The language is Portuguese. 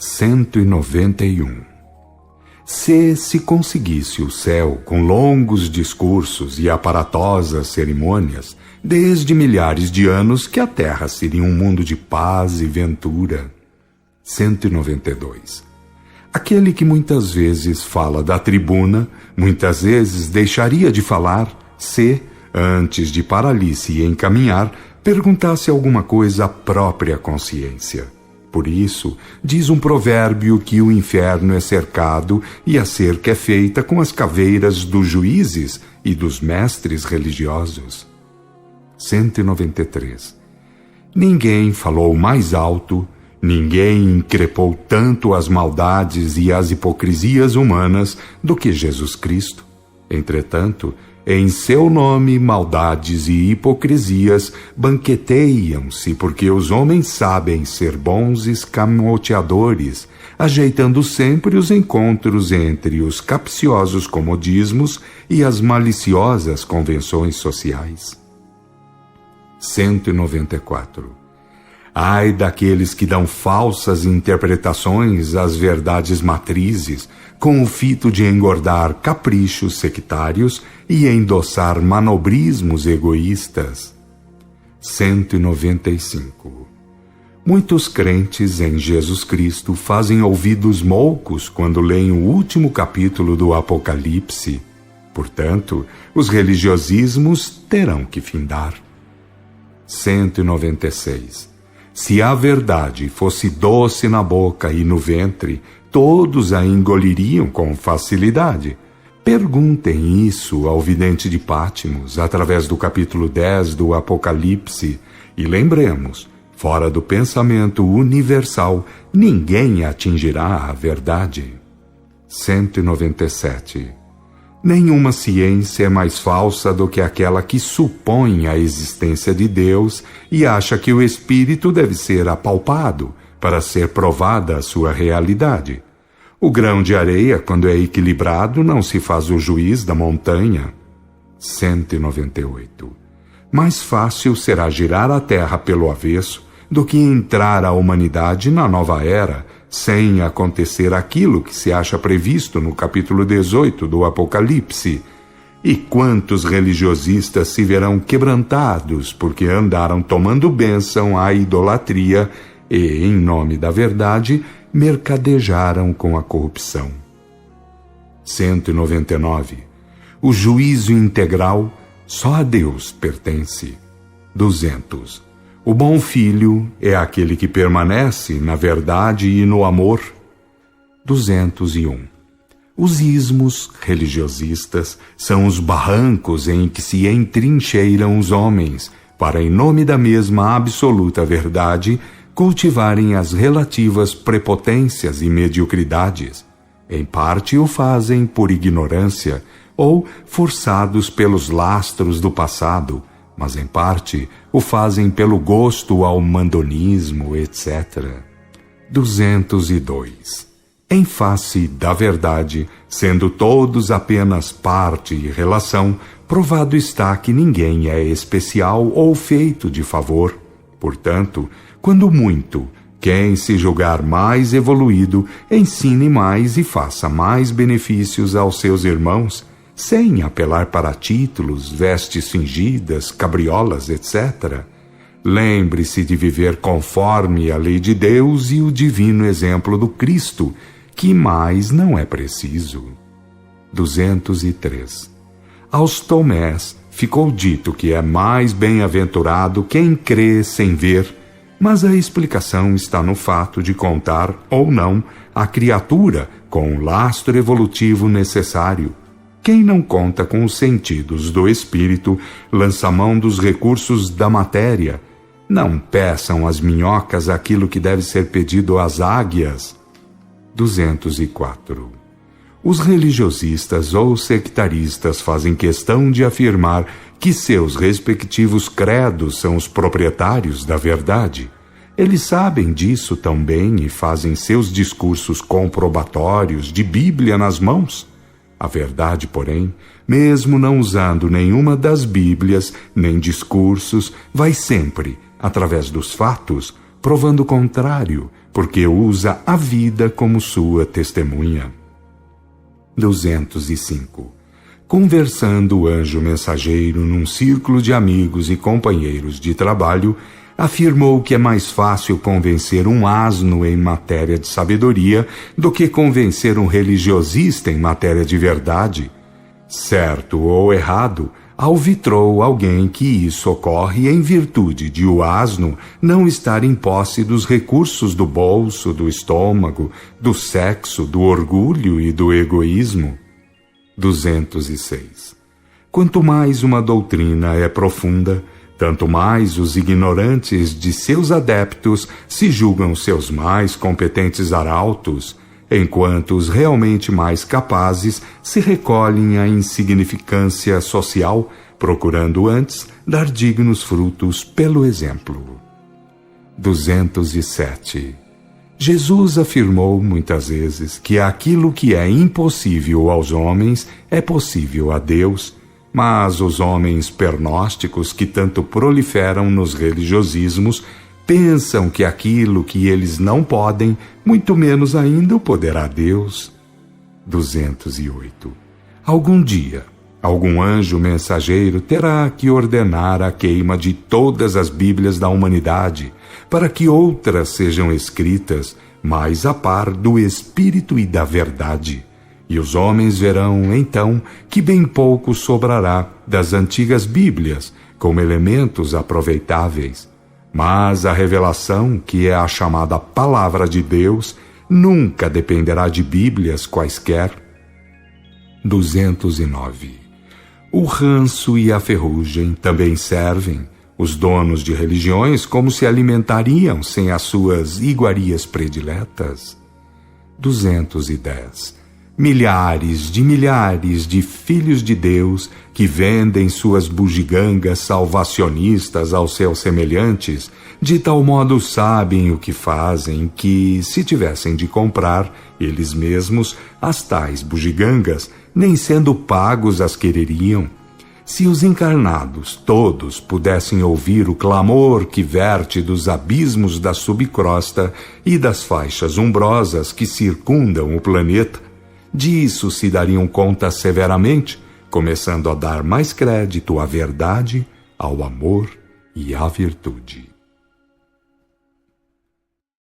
191. Se conseguisse o céu com longos discursos e aparatosas cerimônias, desde milhares de anos que a terra seria um mundo de paz e ventura. 192. Aquele que muitas vezes fala da tribuna, muitas vezes deixaria de falar se, antes de parar-se e encaminhar, perguntasse alguma coisa à própria consciência. Por isso, diz um provérbio que o inferno é cercado e a cerca é feita com as caveiras dos juízes e dos mestres religiosos. 193. Ninguém falou mais alto, ninguém increpou tanto as maldades e as hipocrisias humanas do que Jesus Cristo. Entretanto, em seu nome, maldades e hipocrisias banqueteiam-se, porque os homens sabem ser bons escamoteadores, ajeitando sempre os encontros entre os capciosos comodismos e as maliciosas convenções sociais. 194. Ai daqueles que dão falsas interpretações às verdades matrizes, com o fito de engordar caprichos sectários e endossar manobrismos egoístas. 195. Muitos crentes em Jesus Cristo fazem ouvidos moucos quando leem o último capítulo do Apocalipse. Portanto, os religiosismos terão que findar. 196. Se a verdade fosse doce na boca e no ventre, todos a engoliriam com facilidade. Perguntem isso ao vidente de Pátimos, através do capítulo 10 do Apocalipse, e lembremos, fora do pensamento universal, ninguém atingirá a verdade. 197. Nenhuma ciência é mais falsa do que aquela que supõe a existência de Deus e acha que o Espírito deve ser apalpado para ser provada a sua realidade. O grão de areia, quando é equilibrado, não se faz o juiz da montanha. 198. Mais fácil será girar a terra pelo avesso do que entrar a humanidade na nova era, sem acontecer aquilo que se acha previsto no capítulo 18 do Apocalipse. E quantos religiosistas se verão quebrantados porque andaram tomando bênção à idolatria e, em nome da verdade, mercadejaram com a corrupção. 199. O juízo integral só a Deus pertence. 200. O bom filho é aquele que permanece na verdade e no amor. 201. Os ismos religiosistas são os barrancos em que se entrincheiram os homens, para, em nome da mesma absoluta verdade, cultivarem as relativas prepotências e mediocridades. Em parte o fazem por ignorância ou forçados pelos lastros do passado, mas em parte o fazem pelo gosto ao mandonismo, etc. 202. Em face da verdade, sendo todos apenas parte e relação, provado está que ninguém é especial ou feito de favor. Portanto, quando muito, quem se julgar mais evoluído, ensine mais e faça mais benefícios aos seus irmãos, sem apelar para títulos, vestes fingidas, cabriolas, etc. Lembre-se de viver conforme a lei de Deus e o divino exemplo do Cristo, que mais não é preciso. 203. Aos Tomés ficou dito que é mais bem-aventurado quem crê sem ver, mas a explicação está no fato de contar, ou não, a criatura com o lastro evolutivo necessário. Quem não conta com os sentidos do espírito lança mão dos recursos da matéria. Não peçam às minhocas aquilo que deve ser pedido às águias. 204. Os religiosistas ou sectaristas fazem questão de afirmar que seus respectivos credos são os proprietários da verdade. Eles sabem disso tão bem e fazem seus discursos comprobatórios de Bíblia nas mãos. A verdade, porém, mesmo não usando nenhuma das Bíblias, nem discursos, vai sempre, através dos fatos, provando o contrário, porque usa a vida como sua testemunha. 205. Conversando o anjo mensageiro num círculo de amigos e companheiros de trabalho, afirmou que é mais fácil convencer um asno em matéria de sabedoria do que convencer um religiosista em matéria de verdade. Certo ou errado, alvitrou alguém que isso ocorre em virtude de o asno não estar em posse dos recursos do bolso, do estômago, do sexo, do orgulho e do egoísmo. 206. Quanto mais uma doutrina é profunda, tanto mais os ignorantes de seus adeptos se julgam seus mais competentes arautos, enquanto os realmente mais capazes se recolhem à insignificância social, procurando antes dar dignos frutos pelo exemplo. 207. Jesus afirmou muitas vezes que aquilo que é impossível aos homens é possível a Deus, mas os homens pernósticos que tanto proliferam nos religiosismos pensam que aquilo que eles não podem, muito menos ainda o poderá Deus. 208. Algum dia, algum anjo mensageiro terá que ordenar a queima de todas as Bíblias da humanidade, para que outras sejam escritas, mais a par do Espírito e da verdade. E os homens verão, então, que bem pouco sobrará das antigas Bíblias, como elementos aproveitáveis. Mas a revelação, que é a chamada Palavra de Deus, nunca dependerá de Bíblias quaisquer. 209. O ranço e a ferrugem também servem. Os donos de religiões como se alimentariam sem as suas iguarias prediletas? 210. Milhares de filhos de Deus que vendem suas bugigangas salvacionistas aos seus semelhantes, de tal modo sabem o que fazem que, se tivessem de comprar, eles mesmos, as tais bugigangas, nem sendo pagos as quereriam. Se os encarnados todos pudessem ouvir o clamor que verte dos abismos da subcrosta e das faixas umbrosas que circundam o planeta, disso se dariam conta severamente, começando a dar mais crédito à verdade, ao amor e à virtude.